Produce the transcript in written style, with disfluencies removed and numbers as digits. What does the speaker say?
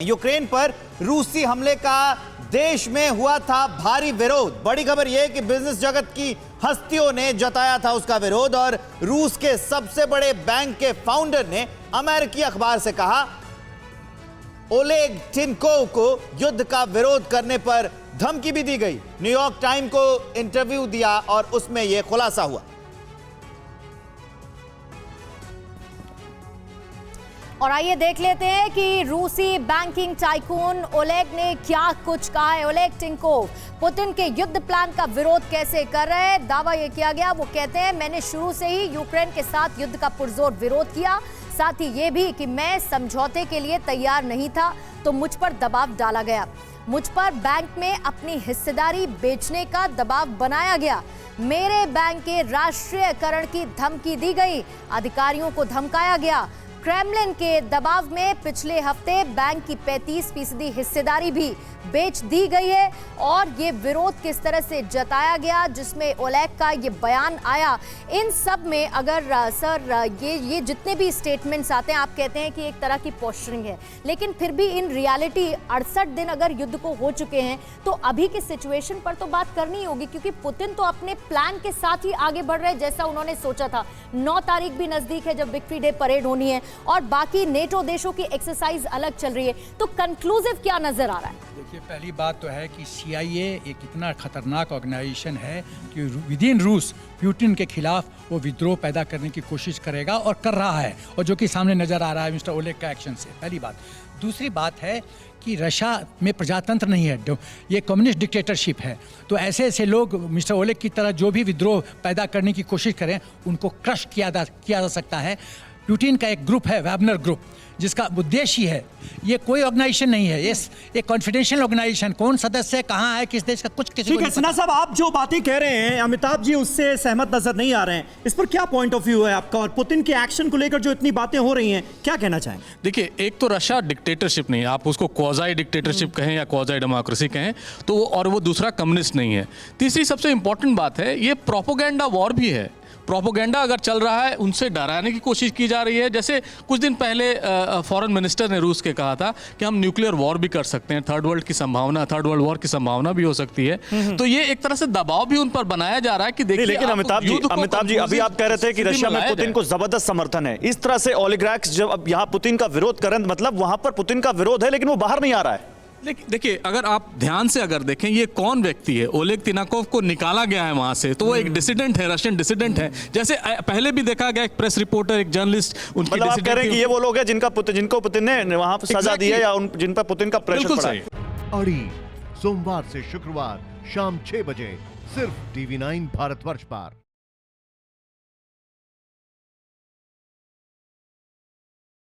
Ukraine पर रूसी हमले का देश में हुआ था भारी विरोध। बड़ी खबर यह कि बिजनेस जगत की हस्तियों ने जताया था उसका विरोध और रूस के सबसे बड़े बैंक के फाउंडर ने अमेरिकी अखबार से कहा ओलेग टिनकोव को युद्ध का विरोध करने पर धमकी भी दी गई। न्यूयॉर्क टाइम को इंटरव्यू दिया और उसमें यह खुलासा हुआ। और आइए देख लेते हैं कि रूसी बैंकिंग टाइकून ओलेग ने क्या कुछ कहा है। ओलेग टिनकोव पुतिन के युद्ध प्लान का विरोध कैसे कर रहे हैं। दावा यह किया गया, वो कहते हैं मैंने शुरू से ही यूक्रेन के साथ युद्ध का पुरजोर विरोध किया, साथ ही ये भी कि मैं समझौते के लिए तैयार नहीं था तो मुझ पर दबाव डाला गया, मुझ पर बैंक में अपनी हिस्सेदारी बेचने का दबाव बनाया गया, मेरे बैंक के राष्ट्रीयकरण की धमकी दी गई, अधिकारियों को धमकाया गया, क्रेमलिन के दबाव में पिछले हफ्ते बैंक की 35% हिस्सेदारी भी बेच दी गई है। और ये विरोध किस तरह से जताया गया जिसमें ओलेग का ये बयान आया, इन सब में अगर सर ये जितने भी स्टेटमेंट्स आते हैं, आप कहते हैं कि एक तरह की पोस्चरिंग है, लेकिन फिर भी इन रियलिटी 68 दिन अगर युद्ध को हो चुके हैं तो अभी की सिचुएशन पर तो बात करनी होगी, क्योंकि पुतिन तो अपने प्लान के साथ ही आगे बढ़ रहे हैं जैसा उन्होंने सोचा था। 9 तारीख भी नजदीक है जब विक्ट्री डे परेड होनी है और बाकी नेटो देशों की एक्सरसाइज अलग चल रही है, तो कंक्लूसिव क्या नजर आ रहा है? देखिए, पहली बात तो है कि CIA एक इतना खतरनाक ऑर्गेनाइजेशन है कि विद इन रूस पुतिन के खिलाफ वो विद्रोह पैदा करने की कोशिश करेगा और कर रहा है, और जो कि सामने नजर आ रहा है मिस्टर ओलेग का एक्शन से। पहली बात। दूसरी बात है कि रशिया में प्रजातंत्र नहीं है, ये कम्युनिस्ट डिक्टेटरशिप है, तो ऐसे ऐसे लोग मिस्टर ओलेग की तरह जो भी विद्रोह पैदा करने की कोशिश करें उनको क्रश किया जा सकता है। पुतिन का एक ग्रुप है, वैगनर ग्रुप, जिसका उद्देश्य ही है, ये कोई ऑर्गेनाइजेशन नहीं है, ये एक कॉन्फिडेंशियल ऑर्गेनाइजेशन, कौन सदस्य कहाँ है, किस देश का, कुछ किसी ठीक है। सिन्हा साहब, आप जो बातें कह रहे हैं अमिताभ जी उससे सहमत नजर नहीं आ रहे हैं, इस पर क्या पॉइंट ऑफ व्यू है आपका? और पुतिन के एक्शन को लेकर जो इतनी बातें हो रही हैं, क्या कहना चाहेंगे? देखिए, एक तो रशिया डिक्टेटरशिप नहीं है, आप उसको क्वाज़ाई डिक्टेटरशिप कहें या क्वाज़ाई डेमोक्रेसी कहें, तो और वो दूसरा कम्युनिस्ट नहीं है। तीसरी सबसे इंपॉर्टेंट बात है, ये प्रोपोगेंडा वॉर भी है। प्रोपोगेंडा अगर चल रहा है, उनसे डराने की कोशिश की जा रही है। जैसे कुछ दिन पहले फॉरेन मिनिस्टर ने रूस के कहा था कि हम न्यूक्लियर वॉर भी कर सकते हैं, थर्ड वर्ल्ड वॉर की संभावना भी हो सकती है। तो ये एक तरह से दबाव भी उन पर बनाया जा रहा है कि देखिए। लेकिन अमिताभ जी अभी आप कह रहे थे कि रशिया में पुतिन को जबरदस्त समर्थन है, इस तरह से ओलिगार्क्स जब अब यहाँ पुतिन का विरोध करें, मतलब वहां पर पुतिन का विरोध है लेकिन वो बाहर नहीं आ रहा है। देखिए, अगर आप ध्यान से अगर देखें, ये कौन व्यक्ति है? ओलेग तिनाकोव को निकाला गया है वहां से, तो वो एक डिसिडेंट है, रशियन डिसिडेंट है। जैसे पहले भी देखा गया, एक प्रेस रिपोर्टर, एक जर्नलिस्ट, उनकी मतलब आप कह रहे हैं कि ये वो लोग हैं जिनको पुतिन ने वहां सजा दी है, या जिन पर पुतिन का प्रेशर पड़ा है। अड़ी सोमवार से शुक्रवार शाम 6 बजे सिर्फ TV9 भारतवर्ष पर।